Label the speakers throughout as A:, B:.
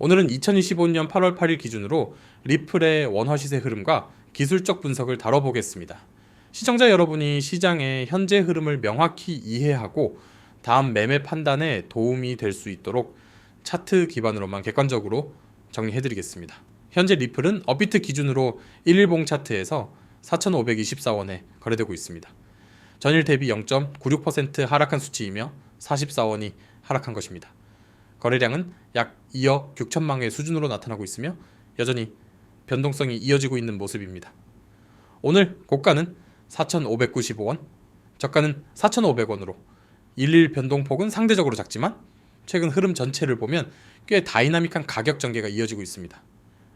A: 오늘은 2025년 8월 8일 기준으로 리플의 원화 시세 흐름과 기술적 분석을 다뤄보겠습니다. 시청자 여러분이 시장의 현재 흐름을 명확히 이해하고 다음 매매 판단에 도움이 될 수 있도록 차트 기반으로만 객관적으로 정리해드리겠습니다. 현재 리플은 업비트 기준으로 1일봉 차트에서 4,524원에 거래되고 있습니다. 전일 대비 0.96% 하락한 수치이며 44원이 하락한 것입니다. 거래량은 약 2억 6천만 회 수준으로 나타나고 있으며 여전히 변동성이 이어지고 있는 모습입니다. 오늘 고가는 4,595원, 저가는 4,500원으로 일일 변동폭은 상대적으로 작지만 최근 흐름 전체를 보면 꽤 다이나믹한 가격 전개가 이어지고 있습니다.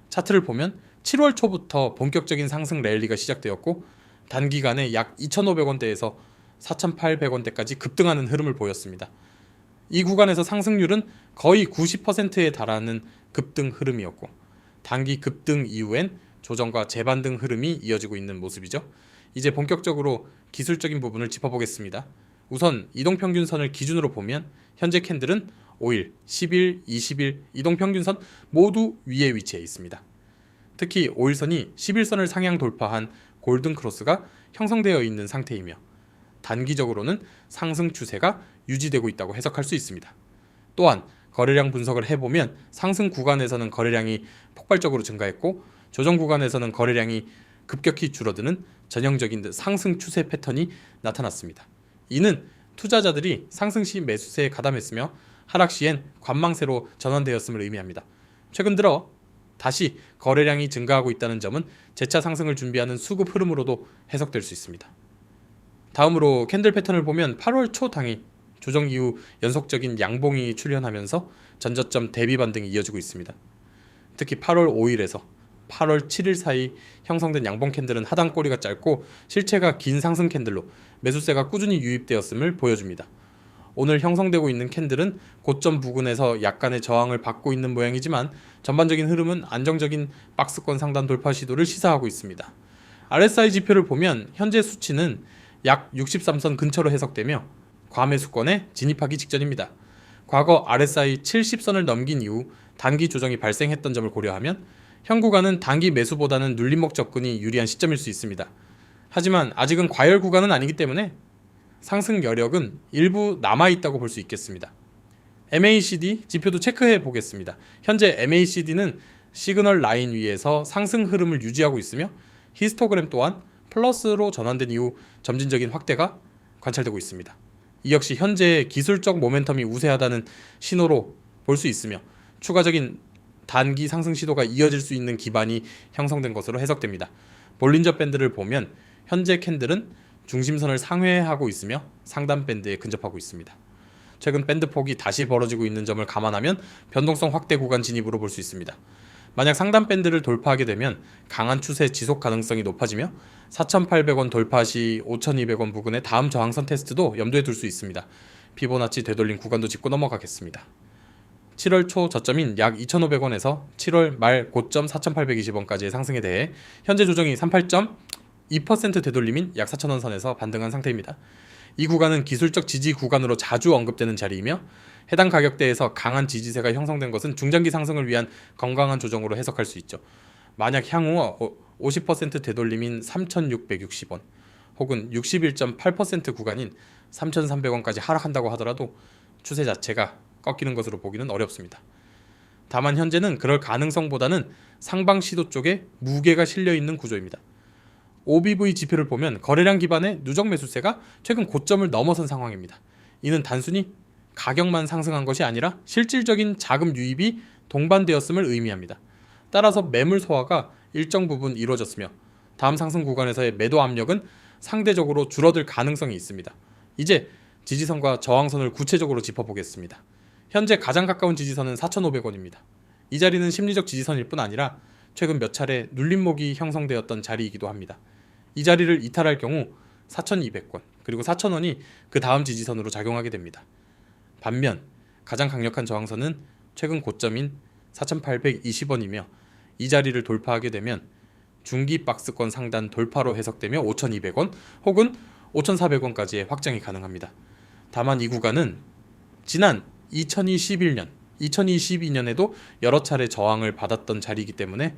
A: 차트를 보면 7월 초부터 본격적인 상승 랠리가 시작되었고 단기간에 약 2,500원대에서 4,800원대까지 급등하는 흐름을 보였습니다. 이 구간에서 상승률은 거의 90%에 달하는 급등 흐름이었고 단기 급등 이후엔 조정과 재반등 흐름이 이어지고 있는 모습이죠. 이제 본격적으로 기술적인 부분을 짚어보겠습니다. 우선 이동평균선을 기준으로 보면 현재 캔들은 5일, 10일, 20일 이동평균선 모두 위에 위치해 있습니다. 특히 5일선이 11선을 상향 돌파한 골든크로스가 형성되어 있는 상태이며 단기적으로는 상승 추세가 유지되고 있다고 해석할 수 있습니다. 또한 거래량 분석을 해보면 상승 구간에서는 거래량이 폭발적으로 증가했고 조정 구간에서는 거래량이 급격히 줄어드는 전형적인 상승 추세 패턴이 나타났습니다. 이는 투자자들이 상승 시 매수세에 가담했으며 하락 시엔 관망세로 전환되었음을 의미합니다. 최근 들어 다시 거래량이 증가하고 있다는 점은 재차 상승을 준비하는 수급 흐름으로도 해석될 수 있습니다. 다음으로 캔들 패턴을 보면 8월 초 당일 조정 이후 연속적인 양봉이 출현하면서 전저점 대비 반등이 이어지고 있습니다. 특히 8월 5일에서 8월 7일 사이 형성된 양봉 캔들은 하단 꼬리가 짧고 실체가 긴 상승 캔들로 매수세가 꾸준히 유입되었음을 보여줍니다. 오늘 형성되고 있는 캔들은 고점 부근에서 약간의 저항을 받고 있는 모양이지만 전반적인 흐름은 안정적인 박스권 상단 돌파 시도를 시사하고 있습니다. RSI 지표를 보면 현재 수치는 약 63선 근처로 해석되며 과매수권에 진입하기 직전입니다. 과거 RSI 70선을 넘긴 이후 단기 조정이 발생했던 점을 고려하면 현 구간은 단기 매수보다는 눌림목 접근이 유리한 시점일 수 있습니다. 하지만 아직은 과열 구간은 아니기 때문에 상승 여력은 일부 남아있다고 볼 수 있겠습니다. MACD 지표도 체크해 보겠습니다. 현재 MACD는 시그널 라인 위에서 상승 흐름을 유지하고 있으며 히스토그램 또한 플러스로 전환된 이후 점진적인 확대가 관찰되고 있습니다. 이 역시 현재 기술적 모멘텀이 우세하다는 신호로 볼 수 있으며 추가적인 단기 상승 시도가 이어질 수 있는 기반이 형성된 것으로 해석됩니다. 볼린저 밴드를 보면 현재 캔들은 중심선을 상회하고 있으며 상단 밴드에 근접하고 있습니다. 최근 밴드 폭이 다시 벌어지고 있는 점을 감안하면 변동성 확대 구간 진입으로 볼 수 있습니다. 만약 상단 밴드를 돌파하게 되면 강한 추세 지속 가능성이 높아지며 4,800원 돌파 시 5,200원 부근의 다음 저항선 테스트도 염두에 둘 수 있습니다. 피보나치 되돌린 구간도 짚고 넘어가겠습니다. 7월 초 저점인 약 2,500원에서 7월 말 고점 4,820원까지의 상승에 대해 현재 조정이 38.2% 되돌림인 약 4,000원 선에서 반등한 상태입니다. 이 구간은 기술적 지지 구간으로 자주 언급되는 자리이며 해당 가격대에서 강한 지지세가 형성된 것은 중장기 상승을 위한 건강한 조정으로 해석할 수 있죠. 만약 향후 50% 되돌림인 3,660원 혹은 61.8% 구간인 3,300원까지 하락한다고 하더라도 추세 자체가 꺾이는 것으로 보기는 어렵습니다. 다만 현재는 그럴 가능성보다는 상방 시도 쪽에 무게가 실려있는 구조입니다. OBV 지표를 보면 거래량 기반의 누적 매수세가 최근 고점을 넘어선 상황입니다. 이는 단순히 가격만 상승한 것이 아니라 실질적인 자금 유입이 동반되었음을 의미합니다. 따라서 매물 소화가 일정 부분 이루어졌으며 다음 상승 구간에서의 매도 압력은 상대적으로 줄어들 가능성이 있습니다. 이제 지지선과 저항선을 구체적으로 짚어보겠습니다. 현재 가장 가까운 지지선은 4,500원입니다. 이 자리는 심리적 지지선일 뿐 아니라 최근 몇 차례 눌림목이 형성되었던 자리이기도 합니다. 이 자리를 이탈할 경우 4,200원 그리고 4,000원이 그 다음 지지선으로 작용하게 됩니다. 반면 가장 강력한 저항선은 최근 고점인 4,820원이며 이 자리를 돌파하게 되면 중기 박스권 상단 돌파로 해석되며 5,200원 혹은 5,400원까지의 확장이 가능합니다. 다만 이 구간은 지난 2021년 2022년에도 여러 차례 저항을 받았던 자리이기 때문에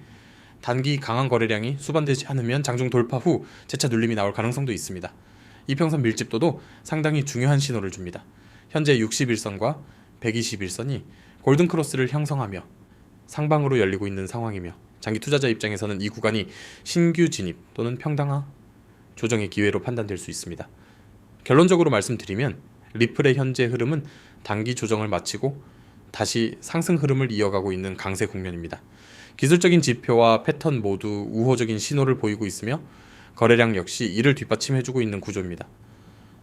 A: 단기 강한 거래량이 수반되지 않으면 장중 돌파 후 재차 눌림이 나올 가능성도 있습니다. 이평선 밀집도도 상당히 중요한 신호를 줍니다. 현재 61선과 121선이 골든크로스를 형성하며 상방으로 열리고 있는 상황이며 장기 투자자 입장에서는 이 구간이 신규 진입 또는 평당화 조정의 기회로 판단될 수 있습니다. 결론적으로 말씀드리면 리플의 현재 흐름은 단기 조정을 마치고 다시 상승 흐름을 이어가고 있는 강세 국면입니다. 기술적인 지표와 패턴 모두 우호적인 신호를 보이고 있으며 거래량 역시 이를 뒷받침해주고 있는 구조입니다.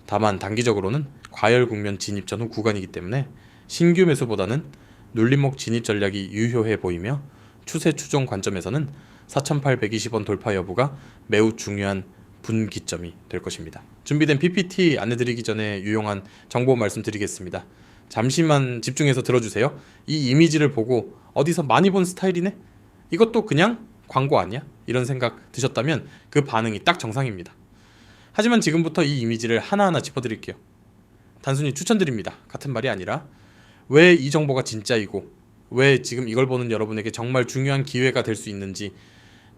A: 다만 단기적으로는 과열 국면 진입 전후 구간이기 때문에 신규 매수보다는 눌림목 진입 전략이 유효해 보이며 추세 추종 관점에서는 4,820원 돌파 여부가 매우 중요한 분기점이 될 것입니다. 준비된 PPT 안내드리기 전에 유용한 정보 말씀드리겠습니다. 잠시만 집중해서 들어주세요. 이 이미지를 보고 어디서 많이 본 스타일이네? 이것도 그냥 광고 아니야? 이런 생각 드셨다면 그 반응이 딱 정상입니다. 하지만 지금부터 이 이미지를 하나하나 짚어드릴게요. 단순히 추천드립니다. 같은 말이 아니라 왜 이 정보가 진짜이고 왜 지금 이걸 보는 여러분에게 정말 중요한 기회가 될 수 있는지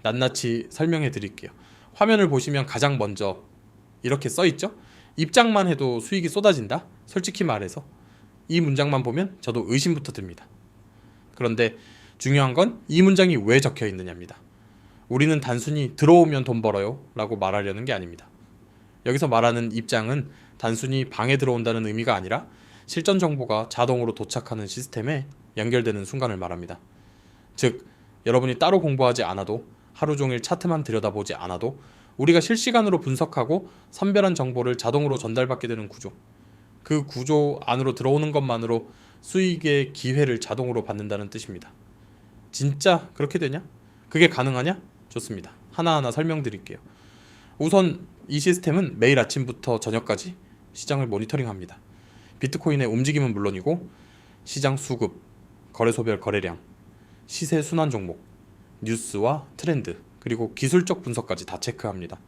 A: 낱낱이 설명해 드릴게요. 화면을 보시면 가장 먼저 이렇게 써있죠? 입장만 해도 수익이 쏟아진다? 솔직히 말해서 이 문장만 보면 저도 의심부터 듭니다. 그런데 중요한 건 이 문장이 왜 적혀 있느냐입니다. 우리는 단순히 들어오면 돈 벌어요 라고 말하려는 게 아닙니다. 여기서 말하는 입장은 단순히 방에 들어온다는 의미가 아니라 실전 정보가 자동으로 도착하는 시스템에 연결되는 순간을 말합니다. 즉, 여러분이 따로 공부하지 않아도 하루 종일 차트만 들여다보지 않아도 우리가 실시간으로 분석하고 선별한 정보를 자동으로 전달받게 되는 구조. 그 구조 안으로 들어오는 것만으로 수익의 기회를 자동으로 받는다는 뜻입니다. 진짜 그렇게 되냐? 그게 가능하냐? 좋습니다. 하나하나 설명드릴게요. 우선 이 시스템은 매일 아침부터 저녁까지 시장을 모니터링합니다. 비트코인의 움직임은 물론이고 시장 수급, 거래소별 거래량, 시세 순환 종목, 뉴스와 트렌드, 그리고 기술적 분석까지 다 체크합니다.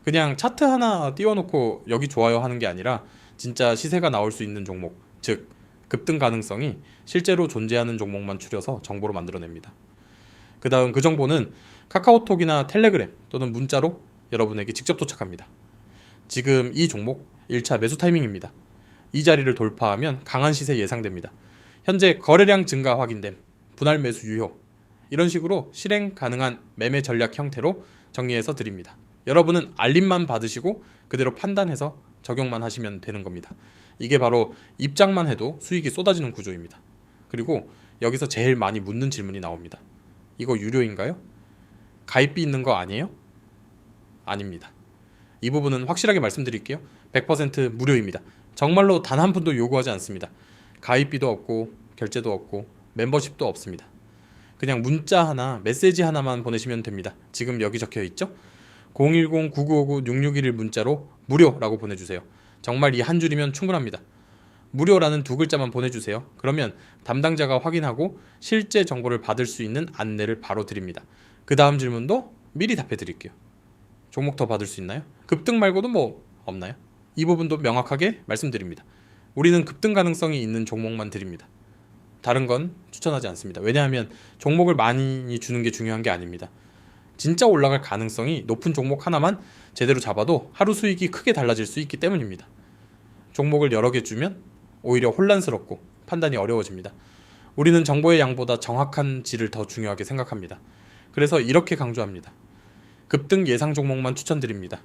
A: 그냥 차트 하나 띄워놓고 여기 좋아요 하는 게 아니라 진짜 시세가 나올 수 있는 종목, 즉 급등 가능성이 실제로 존재하는 종목만 추려서 정보로 만들어냅니다. 그 다음 그 정보는 카카오톡이나 텔레그램 또는 문자로 여러분에게 직접 도착합니다. 지금 이 종목 1차 매수 타이밍입니다. 이 자리를 돌파하면 강한 시세 예상됩니다. 현재 거래량 증가 확인됨, 분할 매수 유효, 이런 식으로 실행 가능한 매매 전략 형태로 정리해서 드립니다. 여러분은 알림만 받으시고 그대로 판단해서 적용만 하시면 되는 겁니다. 이게 바로 입장만 해도 수익이 쏟아지는 구조입니다. 그리고 여기서 제일 많이 묻는 질문이 나옵니다. 이거 유료인가요? 가입비 있는 거 아니에요? 아닙니다. 이 부분은 확실하게 말씀드릴게요. 100% 무료입니다. 정말로 단 한 푼도 요구하지 않습니다. 가입비도 없고 결제도 없고 멤버십도 없습니다. 그냥 문자 하나, 메시지 하나만 보내시면 됩니다. 지금 여기 적혀 있죠? 010-9959-6611 문자로 무료라고 보내주세요. 정말 이 한 줄이면 충분합니다. 무료라는 두 글자만 보내주세요. 그러면 담당자가 확인하고 실제 정보를 받을 수 있는 안내를 바로 드립니다. 그 다음 질문도 미리 답해 드릴게요. 종목 더 받을 수 있나요? 급등 말고도 뭐 없나요? 이 부분도 명확하게 말씀드립니다. 우리는 급등 가능성이 있는 종목만 드립니다. 다른 건 추천하지 않습니다. 왜냐하면 종목을 많이 주는 게 중요한 게 아닙니다. 진짜 올라갈 가능성이 높은 종목 하나만 제대로 잡아도 하루 수익이 크게 달라질 수 있기 때문입니다. 종목을 여러 개 주면 오히려 혼란스럽고 판단이 어려워집니다. 우리는 정보의 양보다 정확한 질을 더 중요하게 생각합니다. 그래서 이렇게 강조합니다. 급등 예상 종목만 추천드립니다.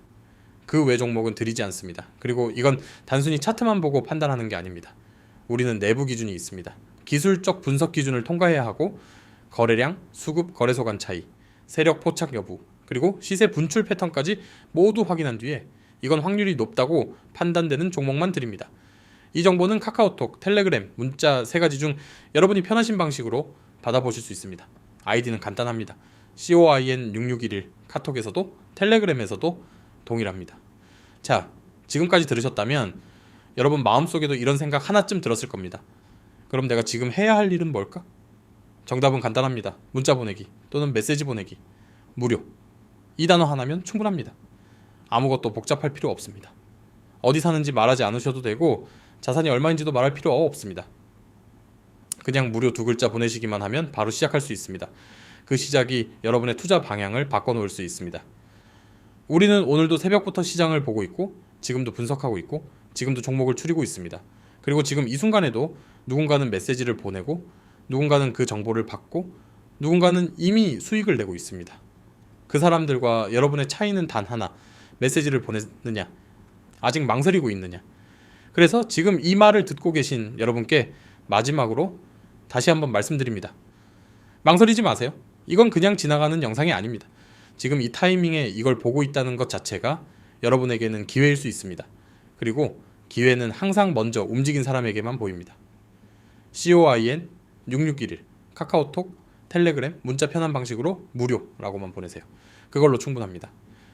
A: 그 외 종목은 드리지 않습니다. 그리고 이건 단순히 차트만 보고 판단하는 게 아닙니다. 우리는 내부 기준이 있습니다. 기술적 분석 기준을 통과해야 하고 거래량, 수급, 거래소 간 차이, 세력 포착 여부, 그리고 시세 분출 패턴까지 모두 확인한 뒤에 이건 확률이 높다고 판단되는 종목만 드립니다. 이 정보는 카카오톡, 텔레그램, 문자 세 가지 중 여러분이 편하신 방식으로 받아보실 수 있습니다. 아이디는 간단합니다. COIN6611 카톡에서도 텔레그램에서도 동일합니다. 자, 지금까지 들으셨다면 여러분 마음속에도 이런 생각 하나쯤 들었을 겁니다. 그럼 내가 지금 해야 할 일은 뭘까? 정답은 간단합니다. 문자 보내기 또는 메시지 보내기. 무료. 이 단어 하나면 충분합니다. 아무것도 복잡할 필요 없습니다. 어디 사는지 말하지 않으셔도 되고 자산이 얼마인지도 말할 필요 없습니다. 그냥 무료 두 글자 보내시기만 하면 바로 시작할 수 있습니다. 그 시작이 여러분의 투자 방향을 바꿔놓을 수 있습니다. 우리는 오늘도 새벽부터 시장을 보고 있고 지금도 분석하고 있고 지금도 종목을 추리고 있습니다. 그리고 지금 이 순간에도 누군가는 메시지를 보내고 누군가는 그 정보를 받고 누군가는 이미 수익을 내고 있습니다. 그 사람들과 여러분의 차이는 단 하나, 메시지를 보냈느냐, 아직 망설이고 있느냐. 그래서 지금 이 말을 듣고 계신 여러분께 마지막으로 다시 한번 말씀드립니다. 망설이지 마세요. 이건 그냥 지나가는 영상이 아닙니다. 지금 이 타이밍에 이걸 보고 있다는 것 자체가 여러분에게는 기회일 수 있습니다. 그리고 기회는 항상 먼저 움직인 사람에게만 보입니다. COIN 6611 카카오톡, 텔레그램, 문자 편한 방식으로 무료라고만 보내세요. 그걸로 충분합니다.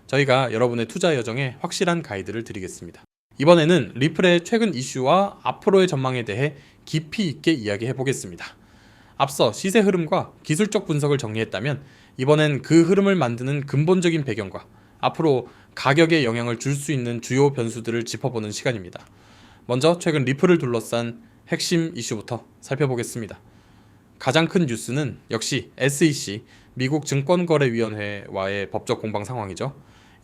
A: 저희가 여러분의 투자 여정에 확실한 가이드를 드리겠습니다. 이번에는 리플의 최근 이슈와 앞으로의 전망에 대해 깊이 있게 이야기해 보겠습니다. 앞서 시세 흐름과 기술적 분석을 정리했다면 이번엔 그 흐름을 만드는 근본적인 배경과 앞으로 가격에 영향을 줄 수 있는 주요 변수들을 짚어보는 시간입니다. 먼저 최근 리플을 둘러싼 핵심 이슈부터 살펴보겠습니다. 가장 큰 뉴스는 역시 SEC, 미국 증권거래위원회와의 법적 공방 상황이죠.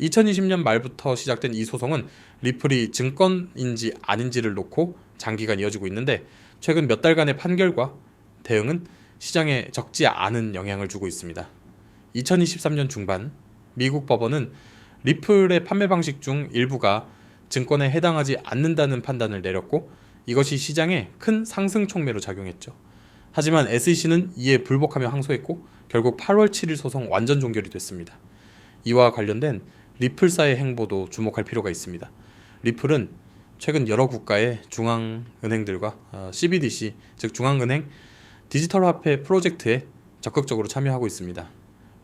A: 2020년 말부터 시작된 이 소송은 리플이 증권인지 아닌지를 놓고 장기간 이어지고 있는데 최근 몇 달간의 판결과 대응은 시장에 적지 않은 영향을 주고 있습니다. 2023년 중반 미국 법원은 리플의 판매 방식 중 일부가 증권에 해당하지 않는다는 판단을 내렸고 이것이 시장에 큰 상승 촉매로 작용했죠. 하지만 SEC는 이에 불복하며 항소했고 결국 8월 7일 소송 완전 종결이 됐습니다. 이와 관련된 리플사의 행보도 주목할 필요가 있습니다. 리플은 최근 여러 국가의 중앙은행들과 CBDC, 즉 중앙은행 디지털 화폐 프로젝트에 적극적으로 참여하고 있습니다.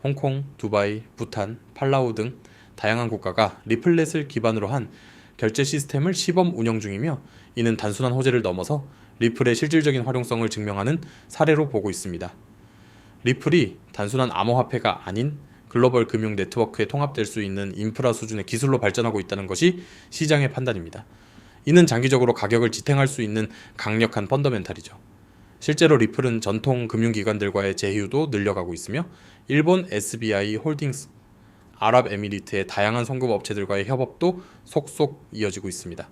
A: 홍콩, 두바이, 부탄, 팔라우 등 다양한 국가가 리플렛을 기반으로 한 결제 시스템을 시범 운영 중이며 이는 단순한 호재를 넘어서 리플의 실질적인 활용성을 증명하는 사례로 보고 있습니다. 리플이 단순한 암호화폐가 아닌 글로벌 금융 네트워크에 통합될 수 있는 인프라 수준의 기술로 발전하고 있다는 것이 시장의 판단입니다. 이는 장기적으로 가격을 지탱할 수 있는 강력한 펀더멘탈이죠. 실제로 리플은 전통 금융기관들과의 제휴도 늘려가고 있으며 일본 SBI 홀딩스, 아랍에미리트의 다양한 송금 업체들과의 협업도 속속 이어지고 있습니다.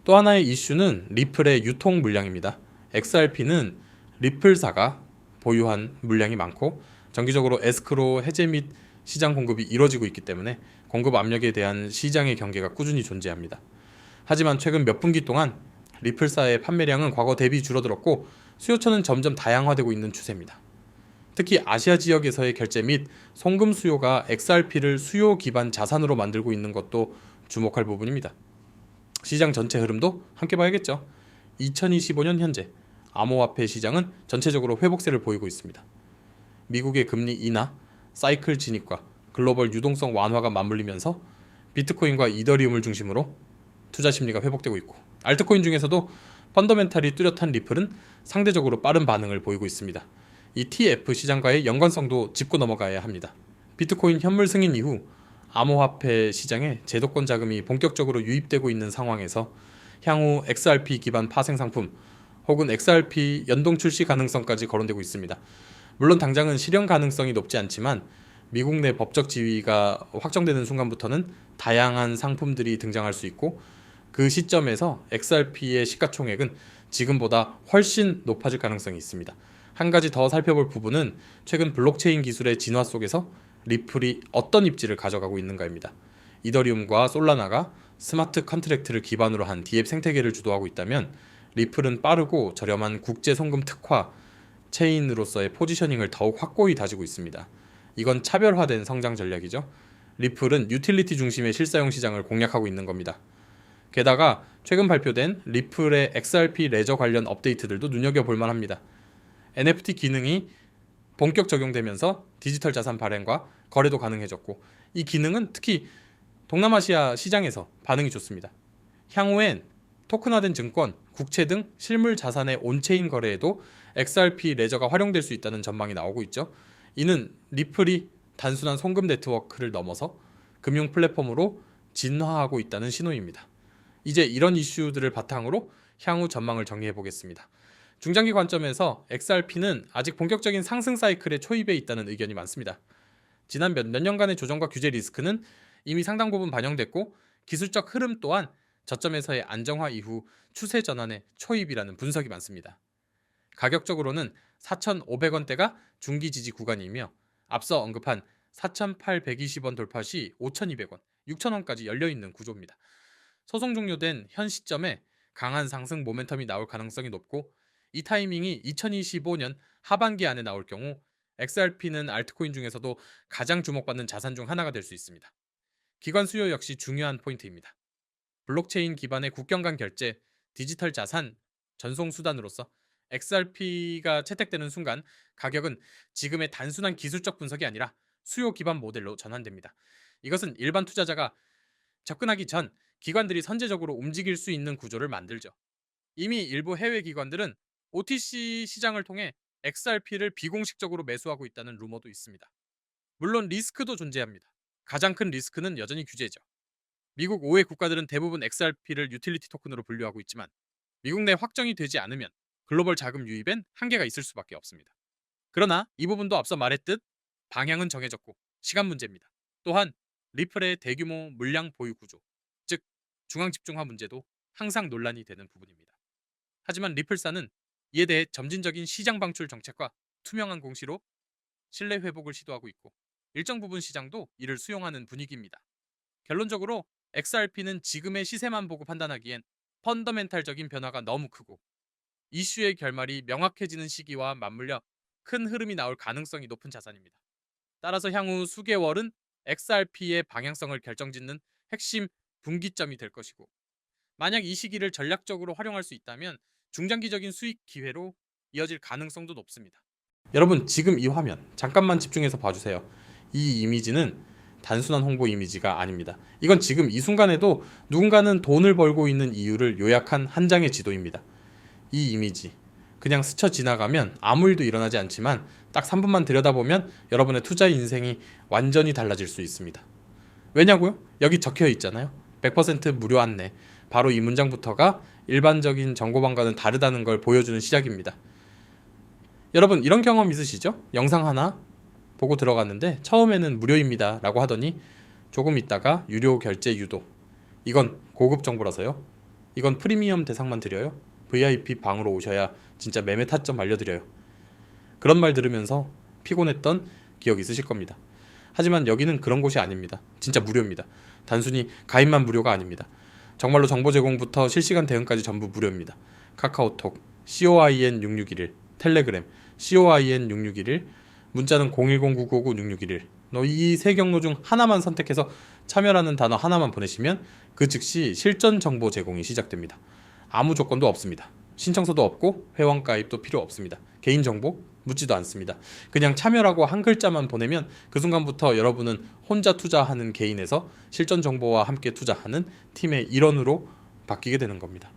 A: 또 하나의 이슈는 리플의 유통 물량입니다. XRP는 리플사가 보유한 물량이 많고 정기적으로 에스크로 해제 및 시장 공급이 이뤄지고 있기 때문에 공급 압력에 대한 시장의 경계가 꾸준히 존재합니다. 하지만 최근 몇 분기 동안 리플사의 판매량은 과거 대비 줄어들었고 수요처는 점점 다양화되고 있는 추세입니다. 특히 아시아 지역에서의 결제 및 송금 수요가 XRP를 수요 기반 자산으로 만들고 있는 것도 주목할 부분입니다. 시장 전체 흐름도 함께 봐야겠죠. 2025년 현재 암호화폐 시장은 전체적으로 회복세를 보이고 있습니다. 미국의 금리 인하, 사이클 진입과 글로벌 유동성 완화가 맞물리면서 비트코인과 이더리움을 중심으로 투자 심리가 회복되고 있고 알트코인 중에서도 펀더멘탈이 뚜렷한 리플은 상대적으로 빠른 반응을 보이고 있습니다. 이 TF 시장과의 연관성도 짚고 넘어가야 합니다. 비트코인 현물 승인 이후 암호화폐 시장에 제도권 자금이 본격적으로 유입되고 있는 상황에서 향후 XRP 기반 파생 상품 혹은 XRP 연동 출시 가능성까지 거론되고 있습니다. 물론 당장은 실현 가능성이 높지 않지만 미국 내 법적 지위가 확정되는 순간부터는 다양한 상품들이 등장할 수 있고 그 시점에서 XRP의 시가총액은 지금보다 훨씬 높아질 가능성이 있습니다. 한 가지 더 살펴볼 부분은 최근 블록체인 기술의 진화 속에서 리플이 어떤 입지를 가져가고 있는가입니다. 이더리움과 솔라나가 스마트 컨트랙트를 기반으로 한 DApp 생태계를 주도하고 있다면 리플은 빠르고 저렴한 국제 송금 특화 체인으로서의 포지셔닝을 더욱 확고히 다지고 있습니다. 이건 차별화된 성장 전략이죠. 리플은 유틸리티 중심의 실사용 시장을 공략하고 있는 겁니다. 게다가 최근 발표된 리플의 XRP 레저 관련 업데이트들도 눈여겨볼 만합니다. NFT 기능이 본격 적용되면서 디지털 자산 발행과 거래도 가능해졌고 이 기능은 특히 동남아시아 시장에서 반응이 좋습니다. 향후엔 토큰화된 증권, 국채 등 실물 자산의 온체인 거래에도 XRP 레저가 활용될 수 있다는 전망이 나오고 있죠. 이는 리플이 단순한 송금 네트워크를 넘어서 금융 플랫폼으로 진화하고 있다는 신호입니다. 이제 이런 이슈들을 바탕으로 향후 전망을 정리해 보겠습니다. 중장기 관점에서 XRP는 아직 본격적인 상승 사이클의 초입에 있다는 의견이 많습니다. 지난 몇 년간의 조정과 규제 리스크는 이미 상당 부분 반영됐고 기술적 흐름 또한 저점에서의 안정화 이후 추세 전환의 초입이라는 분석이 많습니다. 가격적으로는 4,500원대가 중기 지지 구간이며 앞서 언급한 4,820원 돌파 시 5,200원, 6,000원까지 열려있는 구조입니다. 소송 종료된 현 시점에 강한 상승 모멘텀이 나올 가능성이 높고 이 타이밍이 2025년 하반기 안에 나올 경우 XRP는 알트코인 중에서도 가장 주목받는 자산 중 하나가 될 수 있습니다. 기관 수요 역시 중요한 포인트입니다. 블록체인 기반의 국경 간 결제, 디지털 자산 전송 수단으로서 XRP가 채택되는 순간 가격은 지금의 단순한 기술적 분석이 아니라 수요 기반 모델로 전환됩니다. 이것은 일반 투자자가 접근하기 전 기관들이 선제적으로 움직일 수 있는 구조를 만들죠. 이미 일부 해외 기관들은 OTC 시장을 통해 XRP를 비공식적으로 매수하고 있다는 루머도 있습니다. 물론 리스크도 존재합니다. 가장 큰 리스크는 여전히 규제죠. 미국 5회 국가들은 대부분 XRP를 유틸리티 토큰으로 분류하고 있지만 미국 내 확정이 되지 않으면 글로벌 자금 유입엔 한계가 있을 수밖에 없습니다. 그러나 이 부분도 앞서 말했듯 방향은 정해졌고 시간 문제입니다. 또한 리플의 대규모 물량 보유 구조, 즉 중앙 집중화 문제도 항상 논란이 되는 부분입니다. 하지만 리플사는 이에 대해 점진적인 시장 방출 정책과 투명한 공시로 신뢰 회복을 시도하고 있고 일정 부분 시장도 이를 수용하는 분위기입니다. 결론적으로 XRP는 지금의 시세만 보고 판단하기엔 펀더멘탈적인 변화가 너무 크고 이슈의 결말이 명확해지는 시기와 맞물려 큰 흐름이 나올 가능성이 높은 자산입니다. 따라서 향후 수개월은 XRP의 방향성을 결정짓는 핵심 분기점이 될 것이고 만약 이 시기를 전략적으로 활용할 수 있다면 중장기적인 수익 기회로 이어질 가능성도 높습니다. 여러분 지금 이 화면 잠깐만 집중해서 봐주세요. 이 이미지는 단순한 홍보 이미지가 아닙니다. 이건 지금 이 순간에도 누군가는 돈을 벌고 있는 이유를 요약한 한 장의 지도입니다. 이 이미지 그냥 스쳐 지나가면 아무 일도 일어나지 않지만 딱 3분만 들여다보면 여러분의 투자 인생이 완전히 달라질 수 있습니다. 왜냐고요? 여기 적혀 있잖아요. 100% 무료 안내. 바로 이 문장부터가 일반적인 정보방과는 다르다는 걸 보여주는 시작입니다. 여러분 이런 경험 있으시죠? 영상 하나 보고 들어갔는데 처음에는 무료입니다 라고 하더니 조금 있다가 유료 결제 유도. 이건 고급 정보라서요. 이건 프리미엄 대상만 드려요. VIP 방으로 오셔야 진짜 매매 타점 알려드려요. 그런 말 들으면서 피곤했던 기억 있으실 겁니다. 하지만 여기는 그런 곳이 아닙니다. 진짜 무료입니다. 단순히 가입만 무료가 아닙니다. 정말로 정보 제공부터 실시간 대응까지 전부 무료입니다. 카카오톡 COIN6611, 텔레그램 COIN6611, 문자는 010-999-6611. 이 세 경로 중 하나만 선택해서 참여라는 단어 하나만 보내시면 그 즉시 실전 정보 제공이 시작됩니다. 아무 조건도 없습니다. 신청서도 없고 회원 가입도 필요 없습니다. 개인정보 묻지도 않습니다. 그냥 참여라고 한 글자만 보내면 그 순간부터 여러분은 혼자 투자하는 개인에서 실전 정보와 함께 투자하는 팀의 일원으로 바뀌게 되는 겁니다.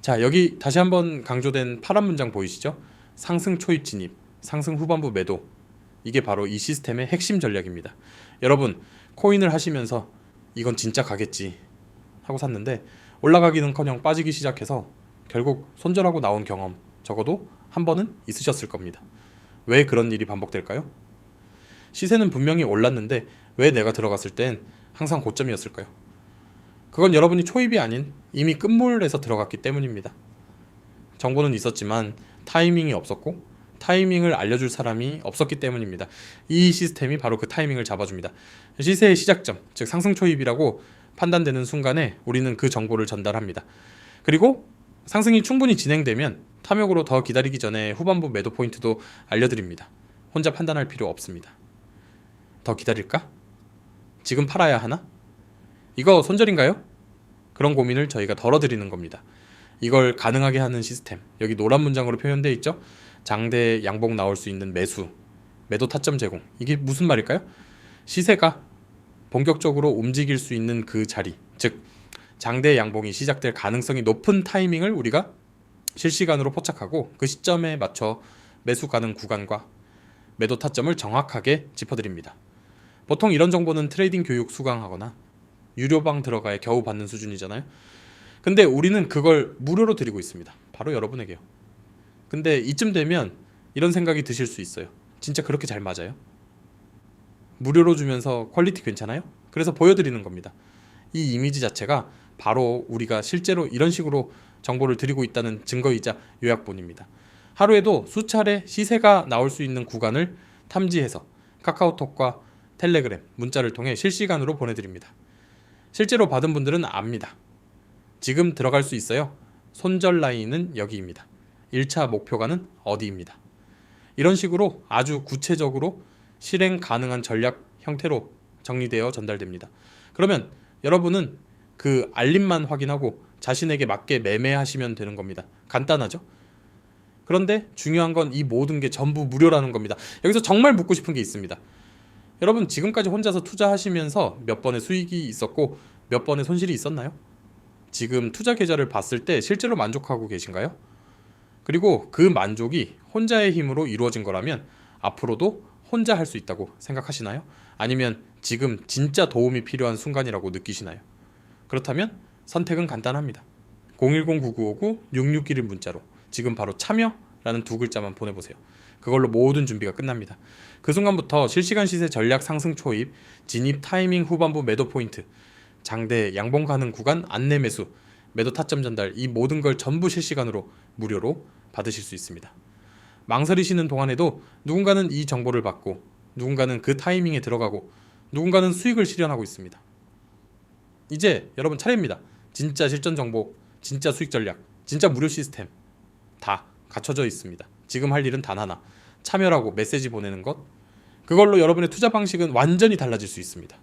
A: 자, 여기 다시 한번 강조된 파란 문장 보이시죠? 상승 초입 진입, 상승 후반부 매도. 이게 바로 이 시스템의 핵심 전략입니다. 여러분 코인을 하시면서 이건 진짜 가겠지 하고 샀는데 올라가기는커녕 빠지기 시작해서 결국 손절하고 나온 경험 적어도 한 번은 있으셨을 겁니다. 왜 그런 일이 반복될까요? 시세는 분명히 올랐는데 왜 내가 들어갔을 땐 항상 고점이었을까요? 그건 여러분이 초입이 아닌 이미 끝물에서 들어갔기 때문입니다. 정보는 있었지만 타이밍이 없었고 타이밍을 알려줄 사람이 없었기 때문입니다. 이 시스템이 바로 그 타이밍을 잡아줍니다. 시세의 시작점, 즉 상승 초입이라고 판단되는 순간에 우리는 그 정보를 전달합니다. 그리고 상승이 충분히 진행되면 탐욕으로 더 기다리기 전에 후반부 매도 포인트도 알려드립니다. 혼자 판단할 필요 없습니다. 더 기다릴까? 지금 팔아야 하나? 이거 손절인가요? 그런 고민을 저희가 덜어드리는 겁니다. 이걸 가능하게 하는 시스템, 여기 노란 문장으로 표현되어 있죠? 장대 양봉 나올 수 있는 매수, 매도 타점 제공. 이게 무슨 말일까요? 시세가 본격적으로 움직일 수 있는 그 자리, 즉 장대 양봉이 시작될 가능성이 높은 타이밍을 우리가 실시간으로 포착하고 그 시점에 맞춰 매수 가능 구간과 매도 타점을 정확하게 짚어드립니다. 보통 이런 정보는 트레이딩 교육 수강하거나 유료방 들어가야 겨우 받는 수준이잖아요. 근데 우리는 그걸 무료로 드리고 있습니다. 바로 여러분에게요. 근데 이쯤 되면 이런 생각이 드실 수 있어요. 진짜 그렇게 잘 맞아요? 무료로 주면서 퀄리티 괜찮아요? 그래서 보여드리는 겁니다. 이 이미지 자체가 바로 우리가 실제로 이런 식으로 정보를 드리고 있다는 증거이자 요약본입니다. 하루에도 수차례 시세가 나올 수 있는 구간을 탐지해서 카카오톡과 텔레그램, 문자를 통해 실시간으로 보내드립니다. 실제로 받은 분들은 압니다. 지금 들어갈 수 있어요. 손절 라인은 여기입니다. 1차 목표가는 어디입니다. 이런 식으로 아주 구체적으로 실행 가능한 전략 형태로 정리되어 전달됩니다. 그러면 여러분은 그 알림만 확인하고 자신에게 맞게 매매하시면 되는 겁니다. 간단하죠? 그런데 중요한 건 이 모든 게 전부 무료라는 겁니다. 여기서 정말 묻고 싶은 게 있습니다. 여러분 지금까지 혼자서 투자하시면서 몇 번의 수익이 있었고 몇 번의 손실이 있었나요? 지금 투자 계좌를 봤을 때 실제로 만족하고 계신가요? 그리고 그 만족이 혼자의 힘으로 이루어진 거라면 앞으로도 혼자 할 수 있다고 생각하시나요? 아니면 지금 진짜 도움이 필요한 순간이라고 느끼시나요? 그렇다면 선택은 간단합니다. 010-9959-6691 문자로 지금 바로 참여라는 두 글자만 보내보세요. 그걸로 모든 준비가 끝납니다. 그 순간부터 실시간 시세 전략 상승 초입, 진입 타이밍 후반부 매도 포인트, 장대 양봉 가능 구간 안내 매수, 매도 타점 전달, 이 모든 걸 전부 실시간으로 무료로 받으실 수 있습니다. 망설이시는 동안에도 누군가는 이 정보를 받고 누군가는 그 타이밍에 들어가고 누군가는 수익을 실현하고 있습니다. 이제 여러분 차례입니다. 진짜 실전 정보, 진짜 수익 전략, 진짜 무료 시스템 다 갖춰져 있습니다. 지금 할 일은 단 하나, 참여라고 메시지 보내는 것. 그걸로 여러분의 투자 방식은 완전히 달라질 수 있습니다.